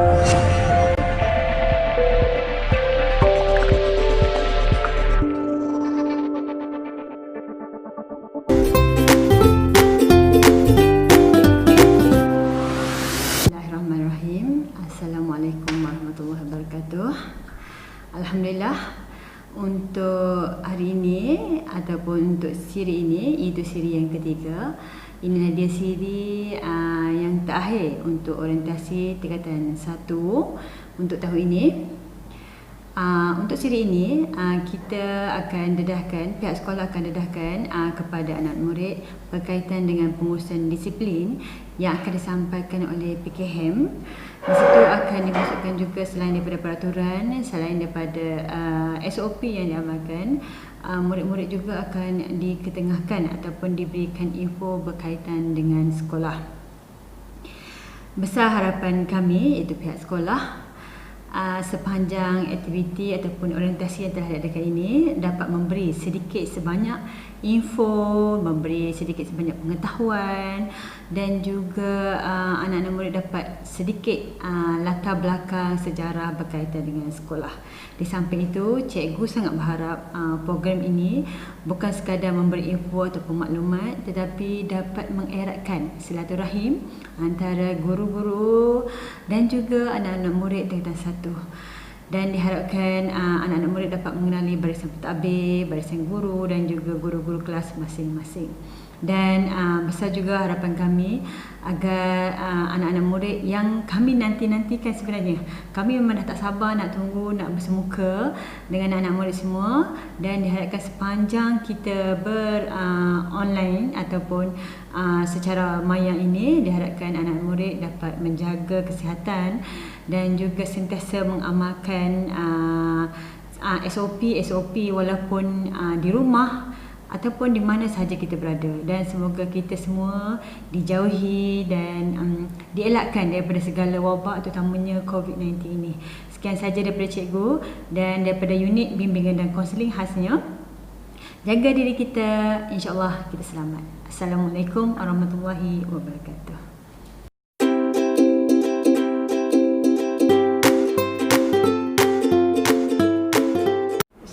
Bismillahirrahmanirrahim. Assalamualaikum warahmatullahi wabarakatuh. Alhamdulillah, untuk hari ini ataupun untuk siri ini, iaitu siri yang ketiga, inilah dia siri yang terakhir untuk orientasi tingkatan 1 untuk tahun ini. Untuk siri ini, kita akan dedahkan, pihak sekolah akan dedahkan kepada anak murid berkaitan dengan pengurusan disiplin yang akan disampaikan oleh PKM. Di situ akan dimasukkan juga selain daripada peraturan, selain daripada SOP yang diamalkan, murid-murid juga akan diketengahkan ataupun diberikan info berkaitan dengan sekolah. Besar harapan kami, iaitu pihak sekolah, sepanjang aktiviti ataupun orientasi yang telah diadakan ini dapat memberi sedikit sebanyak info, memberi sedikit sebanyak pengetahuan, dan juga anak-anak murid dapat sedikit latar belakang sejarah berkaitan dengan sekolah. Di samping itu, cikgu sangat berharap program ini bukan sekadar memberi info ataupun maklumat, tetapi dapat mengeratkan silaturahim antara guru-guru dan juga anak-anak murid tingkatan 1. Dan diharapkan anak-anak murid dapat mengenali barisan pentadbir, barisan guru dan juga guru-guru kelas masing-masing. Dan besar juga harapan kami agar anak-anak murid yang kami nanti-nantikan sebenarnya. Kami memang dah tak sabar nak tunggu, nak bersemuka dengan anak-anak murid semua, dan diharapkan sepanjang kita online ataupun secara maya ini, diharapkan anak murid dapat menjaga kesihatan dan juga sentiasa mengamalkan SOP walaupun di rumah ataupun di mana sahaja kita berada, dan semoga kita semua dijauhi dan dielakkan daripada segala wabak, terutamanya COVID-19 ini. Sekian saja daripada cikgu dan daripada unit bimbingan dan kaunseling khasnya. Jaga diri kita, insya-Allah kita selamat. Assalamualaikum warahmatullahi wabarakatuh.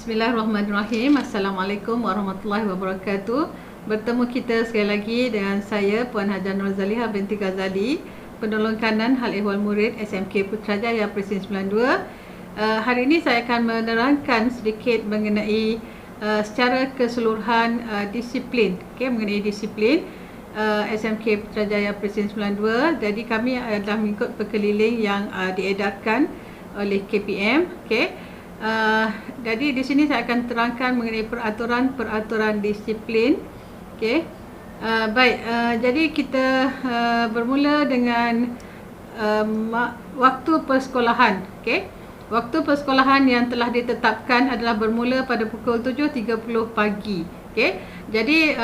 Bismillahirrahmanirrahim. Assalamualaikum warahmatullahi wabarakatuh. Bertemu kita sekali lagi dengan saya, Puan Hajar Nur Zaliha binti Ghazali, penolong kanan hal ehwal murid SMK Putrajaya Presiden 92. Hari ini saya akan menerangkan sedikit mengenai secara keseluruhan disiplin, mengenai disiplin SMK Putrajaya Presiden 92. Jadi kami adalah mengikut perkeliling yang diedarkan oleh KPM. Jadi di sini saya akan terangkan mengenai peraturan disiplin. Jadi kita bermula dengan waktu persekolahan. Waktu persekolahan yang telah ditetapkan adalah bermula pada pukul 7.30 pagi. Jadi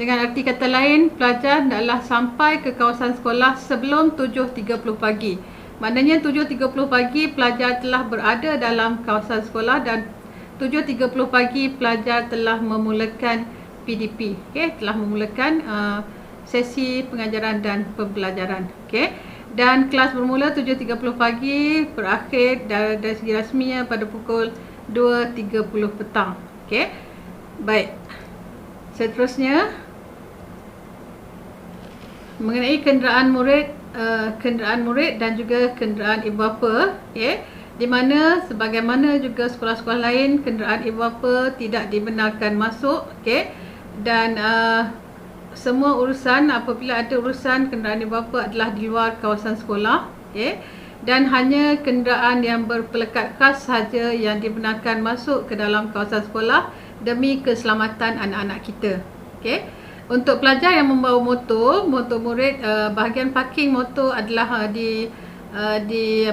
dengan arti kata lain, pelajar hendaklah sampai ke kawasan sekolah sebelum 7.30 pagi. Maknanya 7.30 pagi pelajar telah berada dalam kawasan sekolah, dan 7.30 pagi pelajar telah memulakan PDP, telah memulakan sesi pengajaran dan pembelajaran. Dan kelas bermula 7.30 pagi, berakhir dari segi rasminya pada pukul 2.30 petang. Baik. Seterusnya, mengenai kenderaan murid dan juga kenderaan ibu bapa, di mana sebagaimana juga sekolah-sekolah lain, kenderaan ibu bapa tidak dibenarkan masuk, dan semua urusan, apabila ada urusan kenderaan ibu bapa adalah di luar kawasan sekolah, dan hanya kenderaan yang berpelekat khas sahaja yang dibenarkan masuk ke dalam kawasan sekolah demi keselamatan anak-anak kita. Untuk pelajar yang membawa motor murid, bahagian parking motor adalah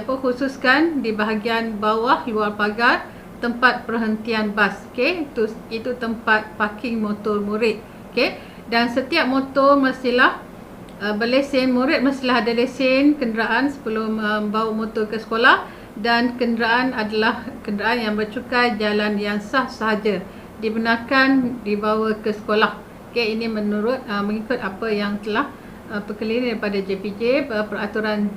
khususkan di bahagian bawah luar pagar tempat perhentian bas. Itu tempat parking motor murid. Dan setiap motor mestilah berlesen, murid mestilah ada lesen kenderaan sebelum membawa motor ke sekolah, dan kenderaan adalah kenderaan yang bercukai jalan yang sah sahaja dibenarkan dibawa ke sekolah. Ini menurut mengikut apa yang telah perkeliling daripada JPJ, peraturan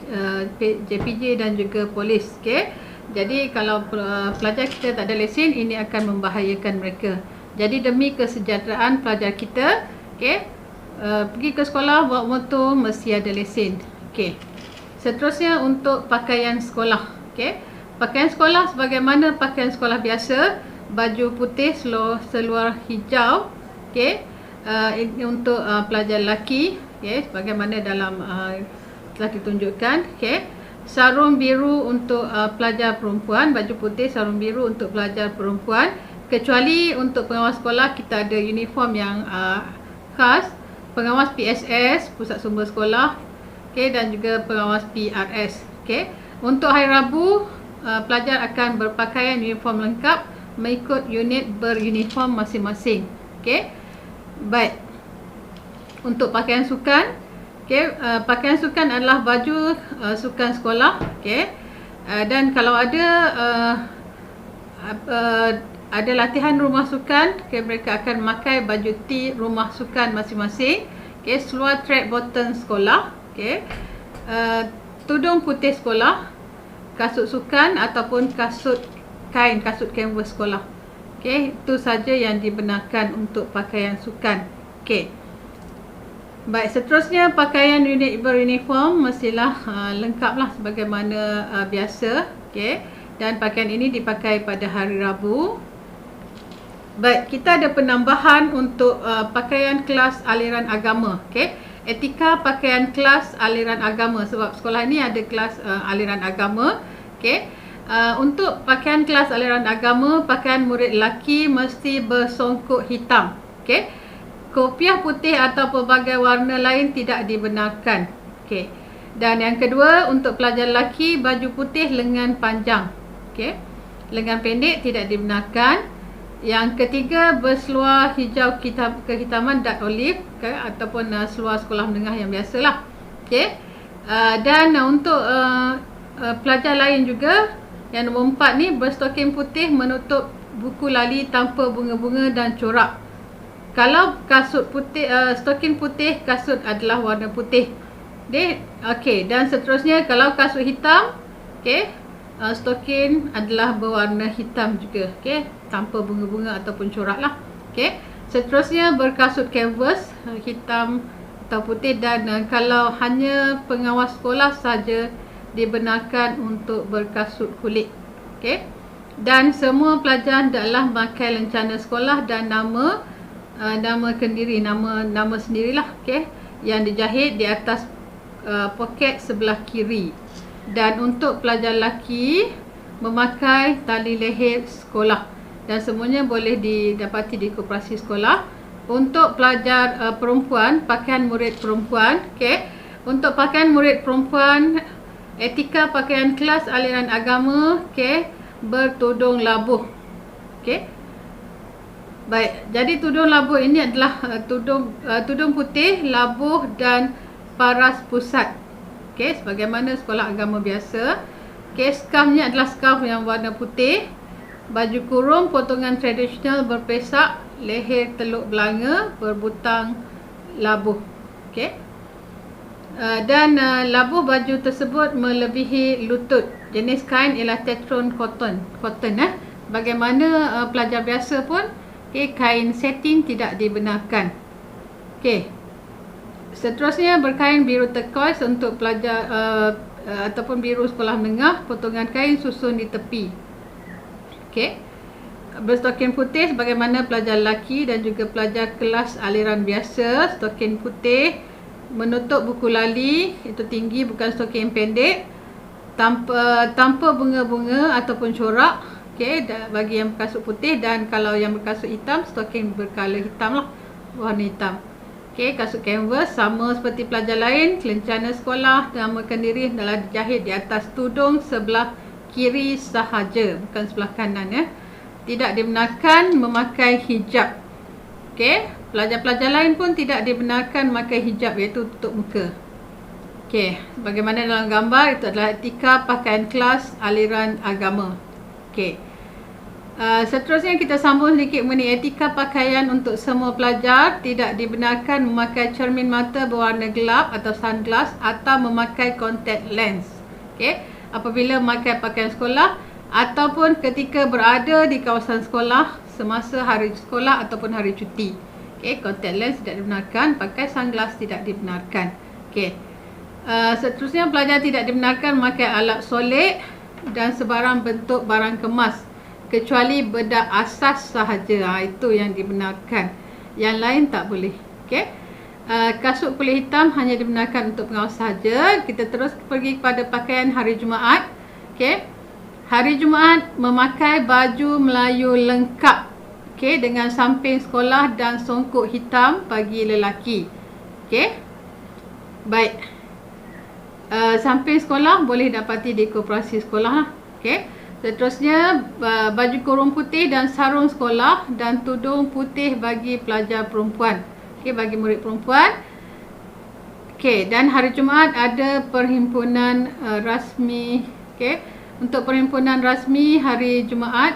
JPJ dan juga polis. Okey. Jadi kalau pelajar kita tak ada lesen, ini akan membahayakan mereka. Jadi demi kesejahteraan pelajar kita, okey, pergi ke sekolah bawa motor mesti ada lesen. Okey. Seterusnya untuk pakaian sekolah. Okey. Pakaian sekolah sebagaimana pakaian sekolah biasa, baju putih seluar hijau. Okey. Untuk pelajar lelaki, okey, sebagaimana dalam telah ditunjukkan. Okey. Sarung biru untuk pelajar perempuan, baju putih, sarung biru untuk pelajar perempuan. Kecuali untuk pengawas sekolah, kita ada uniform yang khas, pengawas PSS, Pusat Sumber Sekolah, okey, dan juga pengawas PRS. Okey. Untuk hari Rabu, pelajar akan berpakaian uniform lengkap mengikut unit beruniform masing-masing. Okey. Baik. Untuk pakaian sukan, okey, pakaian sukan adalah baju sukan sekolah, okey. Dan kalau ada latihan rumah sukan, okey, mereka akan memakai baju T rumah sukan masing-masing, okey, seluar track bottom sekolah, okey. Tudung putih sekolah, kasut sukan ataupun kasut kain, kasut canvas sekolah. Okey, itu saja yang dibenarkan untuk pakaian sukan. Okey. Baik, seterusnya pakaian unit beruniform mestilah lengkaplah sebagaimana biasa. Okey. Dan pakaian ini dipakai pada hari Rabu. Baik, kita ada penambahan untuk pakaian kelas aliran agama. Okey. Etika pakaian kelas aliran agama, sebab sekolah ini ada kelas aliran agama. Okey. Untuk pakaian kelas aliran agama, pakaian murid lelaki mesti bersongkok hitam. Okey. Kopiah putih atau pelbagai warna lain tidak dibenarkan. Okey. Dan yang kedua, untuk pelajar lelaki, baju putih lengan panjang. Okey. Lengan pendek tidak dibenarkan. Yang ketiga, berseluar hijau kehitaman dark olive, okay, ataupun seluar sekolah menengah yang biasalah. Okey. Dan untuk pelajar lain juga, yang nombor 4 ni, berstoking putih menutup buku lali tanpa bunga-bunga dan corak. Kalau kasut putih, stoking putih, kasut adalah warna putih. Okey, dan seterusnya kalau kasut hitam, okey, stoking adalah berwarna hitam juga, okey, tanpa bunga-bunga ataupun corak lah. Okey. Seterusnya berkasut canvas hitam atau putih, dan kalau hanya pengawas sekolah saja dibenarkan untuk berkasut kulit. Okey. Dan semua pelajar hendaklah memakai lencana sekolah dan nama kendiri, nama sendirilah, okey, yang dijahit di atas poket sebelah kiri. Dan untuk pelajar lelaki memakai tali leher sekolah, dan semuanya boleh didapati di koperasi sekolah. Untuk pelajar perempuan, pakaian murid perempuan, okey. Untuk pakaian murid perempuan, etika pakaian kelas aliran agama, okey, bertudung labuh. Okey. Baik, jadi tudung labuh ini adalah tudung putih, labuh dan paras pusat. Okey, sebagaimana sekolah agama biasa. Okey, scarfnya adalah scarf yang warna putih. Baju kurung potongan tradisional berpesak, leher teluk belanga, berbutang labuh. Okey. Dan labuh baju tersebut melebihi lutut. Jenis kain ialah tetron cotton. Bagaimana pelajar biasa pun, okay, kain setting tidak dibenarkan. Okey. Seterusnya berkain biru turquoise untuk pelajar ataupun biru sekolah menengah, potongan kain susun di tepi. Okey. Berstoking putih sebagaimana pelajar lelaki dan juga pelajar kelas aliran biasa, stoking putih menutup buku lali, itu tinggi, bukan stoking pendek, tanpa bunga-bunga ataupun corak. Okey, bagi yang berkasut putih, dan kalau yang berkasut hitam, stoking berkala hitam lah, warna hitam. Okey, kasut canvas sama seperti pelajar lain, lencana sekolah, nama kendiri adalah dijahit di atas tudung sebelah kiri sahaja, bukan sebelah kanan ya. Tidak dibenarkan memakai hijab. Okey, pelajar-pelajar lain pun tidak dibenarkan memakai hijab, iaitu tutup muka. Okey, bagaimana dalam gambar, itu adalah etika pakaian kelas aliran agama. Okey. Seterusnya kita sambung sedikit mengenai etika pakaian untuk semua pelajar. Tidak dibenarkan memakai cermin mata berwarna gelap atau sunglass atau memakai contact lens. Okey, apabila memakai pakaian sekolah ataupun ketika berada di kawasan sekolah semasa hari sekolah ataupun hari cuti. Okey, contact lens tidak dibenarkan, pakai sunglass tidak dibenarkan. Okey. Seterusnya pelajar tidak dibenarkan memakai alat solek dan sebarang bentuk barang kemas kecuali bedak asas sahaja. Itu yang dibenarkan. Yang lain tak boleh. Okey. Kasut kulit hitam hanya dibenarkan untuk pengawas sahaja. Kita terus pergi kepada pakaian hari Jumaat. Okey. Hari Jumaat memakai baju Melayu lengkap. Okey, dengan samping sekolah dan songkok hitam bagi lelaki. Okey. Baik. Samping sekolah boleh dapati di koperasi sekolah. Okey. Seterusnya, baju kurung putih dan sarung sekolah dan tudung putih bagi pelajar perempuan. Okey, bagi murid perempuan. Okey, dan hari Jumaat ada perhimpunan rasmi. Okey, untuk perhimpunan rasmi hari Jumaat,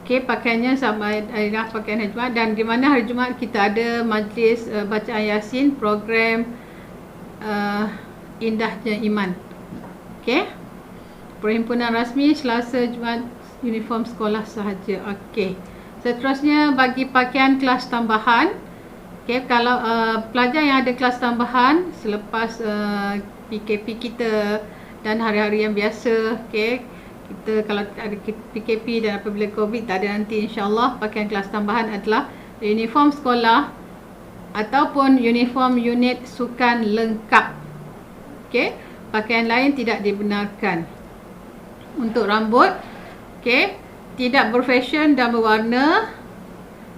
okey, pakaiannya sama adalah pakaian hari Jumaat, dan di mana hari Jumaat kita ada majlis bacaan Yasin, program Indahnya Iman. Okey. Perhimpunan rasmi Selasa Jumaat uniform sekolah sahaja. Okey. Seterusnya bagi pakaian kelas tambahan. Okey, kalau pelajar yang ada kelas tambahan selepas PKP kita dan hari-hari yang biasa, okey, kita kalau ada PKP dan apabila COVID tak ada nanti, insya-Allah pakaian kelas tambahan adalah uniform sekolah ataupun uniform unit sukan lengkap. Okey, pakaian lain tidak dibenarkan. Untuk rambut, okey, tidak berfashion dan berwarna.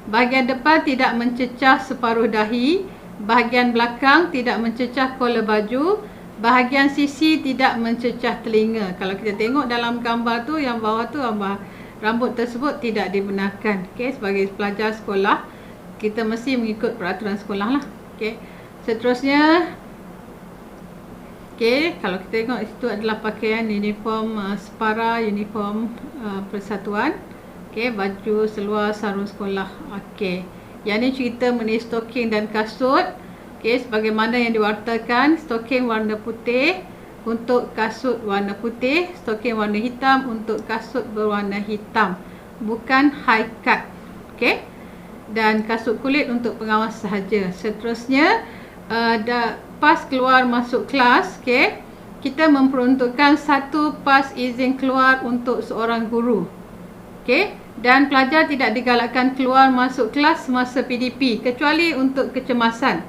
Bahagian depan tidak mencecah separuh dahi, bahagian belakang tidak mencecah kolor baju, bahagian sisi tidak mencecah telinga. Kalau kita tengok dalam gambar tu, yang bawah tu rambut tersebut tidak dibenarkan. Okey, sebagai pelajar sekolah kita mesti mengikut peraturan sekolah lah. Okey. Seterusnya, okey, kalau kita tengok itu adalah pakaian uniform separa, uniform persatuan. Okey, baju seluar sarung sekolah. Okey. Yang ni cerita mengenai stoking dan kasut. Okey, sebagaimana yang diwartakan, stoking warna putih untuk kasut warna putih, stoking warna hitam untuk kasut berwarna hitam. Bukan high cut. Okey. Dan kasut kulit untuk pengawas sahaja. Seterusnya, pas keluar masuk kelas, okey, kita memperuntukkan satu pas izin keluar untuk seorang guru. Okey, dan pelajar tidak digalakkan keluar masuk kelas semasa PDP kecuali untuk kecemasan.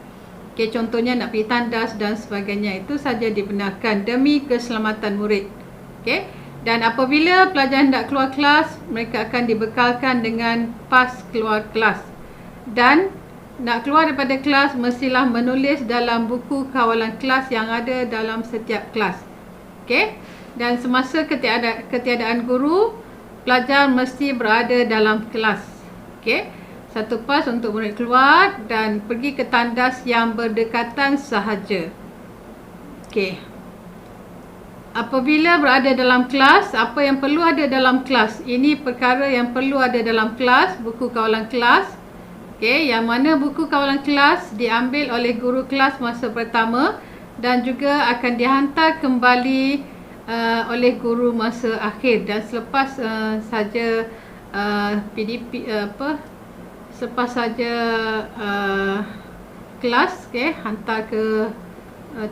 Okey, contohnya nak pergi tandas dan sebagainya, itu saja dibenarkan demi keselamatan murid. Okey, dan apabila pelajar hendak keluar kelas, mereka akan dibekalkan dengan pas keluar kelas. Dan nak keluar daripada kelas mestilah menulis dalam buku kawalan kelas yang ada dalam setiap kelas. Okey. Dan semasa ketiadaan guru, pelajar mesti berada dalam kelas. Okey. Satu pas untuk murid keluar dan pergi ke tandas yang berdekatan sahaja. Okey. Apabila berada dalam kelas, apa yang perlu ada dalam kelas? Ini perkara yang perlu ada dalam kelas, buku kawalan kelas. Okey, yang mana buku kawalan kelas diambil oleh guru kelas masa pertama dan juga akan dihantar kembali oleh guru masa akhir, dan selepas saja PDP selepas saja kelas, okey, hantar ke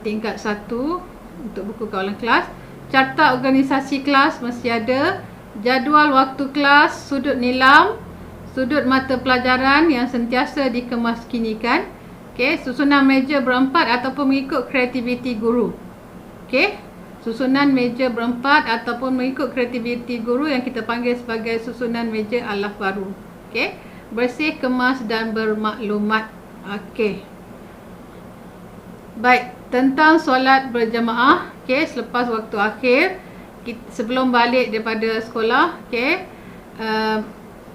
tingkat 1 untuk buku kawalan kelas. Carta organisasi kelas mesti ada, jadual waktu kelas, sudut nilam, sudut mata pelajaran yang sentiasa dikemaskinikan. Okey, susunan meja berempat ataupun mengikut kreativiti guru. Okey, susunan meja berempat ataupun mengikut kreativiti guru yang kita panggil sebagai susunan meja alaf baru. Okey, bersih, kemas dan bermaklumat. Okey. Baik, tentang solat berjamaah, okey, selepas waktu akhir, sebelum balik daripada sekolah, okey,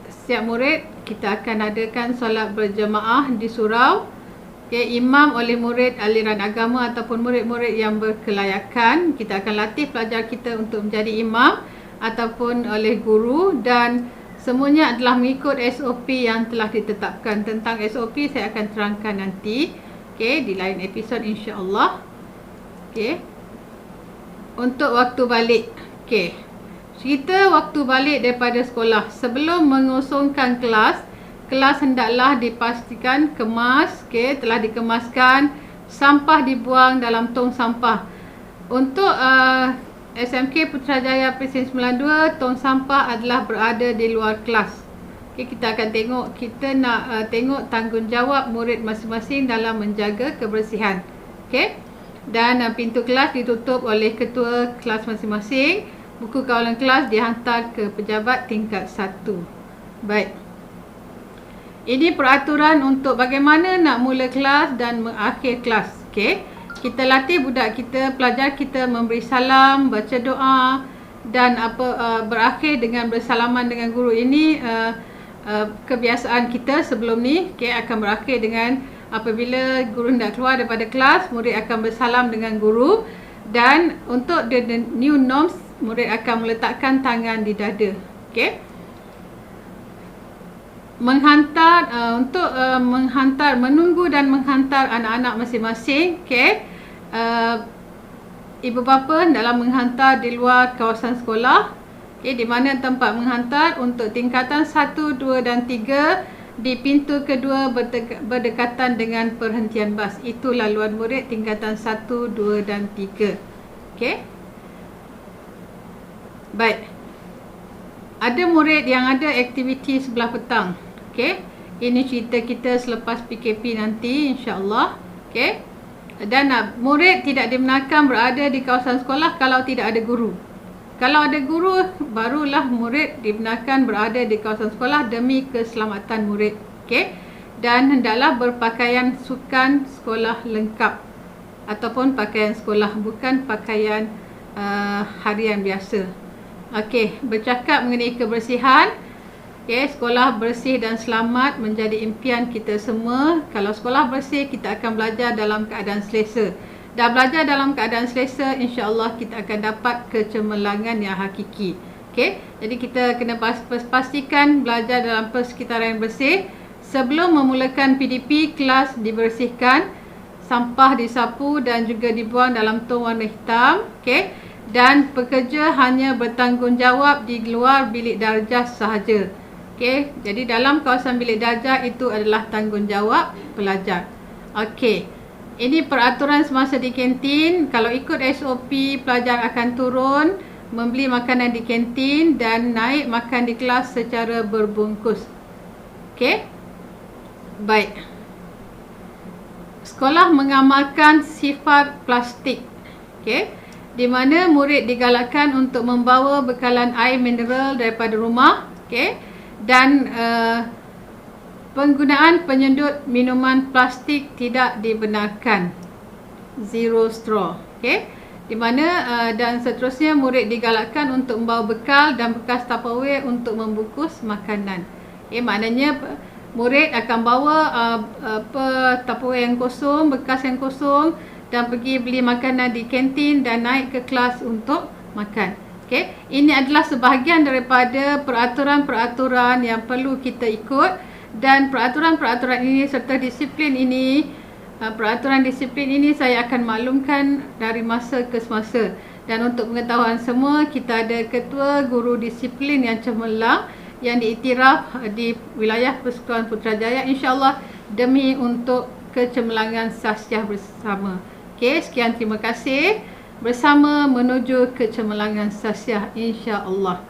setiap murid kita akan adakan solat berjamaah di surau. Okay, imam oleh murid aliran agama ataupun murid-murid yang berkelayakan. Kita akan latih pelajar kita untuk menjadi imam ataupun oleh guru, dan semuanya adalah mengikut SOP yang telah ditetapkan. Tentang SOP saya akan terangkan nanti, di lain episod insya-Allah. Untuk waktu balik. Cerita waktu balik daripada sekolah. Sebelum mengosongkan kelas hendaklah dipastikan kemas, telah dikemaskan, sampah dibuang dalam tong sampah. Untuk SMK Putrajaya Presiden 92, tong sampah adalah berada di luar kelas. Kita akan tengok, kita nak tengok tanggungjawab murid masing-masing dalam menjaga kebersihan. Dan pintu kelas ditutup oleh ketua kelas masing-masing. Buku kawalan kelas dihantar ke pejabat tingkat 1. Baik. Ini peraturan untuk bagaimana nak mula kelas dan mengakhir kelas. Kita latih budak kita, pelajar kita memberi salam, baca doa dan berakhir dengan bersalaman dengan guru. Ini kebiasaan kita sebelum ni. Akan berakhir dengan apabila guru hendak keluar daripada kelas, murid akan bersalam dengan guru. Dan untuk the new norms, murid akan meletakkan tangan di dada. Menunggu dan menghantar anak-anak masing-masing. Ibu bapa dalam menghantar di luar kawasan sekolah. Di mana tempat menghantar untuk tingkatan 1, 2 dan 3 di pintu kedua berdekatan dengan perhentian bas. Itu laluan murid tingkatan 1, 2 dan 3. Baik. Ada murid yang ada aktiviti sebelah petang. Ini cerita kita selepas PKP nanti insya-Allah. Dan murid tidak dibenarkan berada di kawasan sekolah kalau tidak ada guru. Kalau ada guru, barulah murid dibenarkan berada di kawasan sekolah demi keselamatan murid. Dan hendaklah berpakaian sukan sekolah lengkap ataupun pakaian sekolah, bukan pakaian harian biasa. Bercakap mengenai kebersihan. Sekolah bersih dan selamat menjadi impian kita semua. Kalau sekolah bersih, kita akan belajar dalam keadaan selesa. Dan belajar dalam keadaan selesa, insya-Allah kita akan dapat kecemerlangan yang hakiki. Jadi kita kena pastikan belajar dalam persekitaran yang bersih. Sebelum memulakan PDP, kelas dibersihkan, sampah disapu dan juga dibuang dalam tong warna hitam. Dan pekerja hanya bertanggungjawab di luar bilik darjah sahaja. Jadi dalam kawasan bilik darjah itu adalah tanggungjawab pelajar. Ini peraturan semasa di kantin. Kalau ikut SOP, pelajar akan turun membeli makanan di kantin dan naik makan di kelas secara berbungkus. Baik. Sekolah mengamalkan sifar plastik. Di mana murid digalakkan untuk membawa bekalan air mineral daripada rumah. Dan penggunaan penyedut minuman plastik tidak dibenarkan. Zero straw. Di mana dan seterusnya murid digalakkan untuk membawa bekal dan bekas Tupperware untuk membungkus makanan. Maknanya murid akan bawa Tupperware yang kosong, bekas yang kosong dan pergi beli makanan di kantin dan naik ke kelas untuk makan. Ini adalah sebahagian daripada peraturan-peraturan yang perlu kita ikut. Dan peraturan-peraturan ini serta disiplin ini, peraturan disiplin ini saya akan maklumkan dari masa ke semasa. Dan untuk pengetahuan semua, kita ada ketua guru disiplin yang cemerlang yang diiktiraf di wilayah Persekutuan Putrajaya, insya-Allah demi untuk kecemerlangan sahsiah bersama. Sekian, terima kasih. Bersama menuju kecemerlangan sahsiah insya-Allah.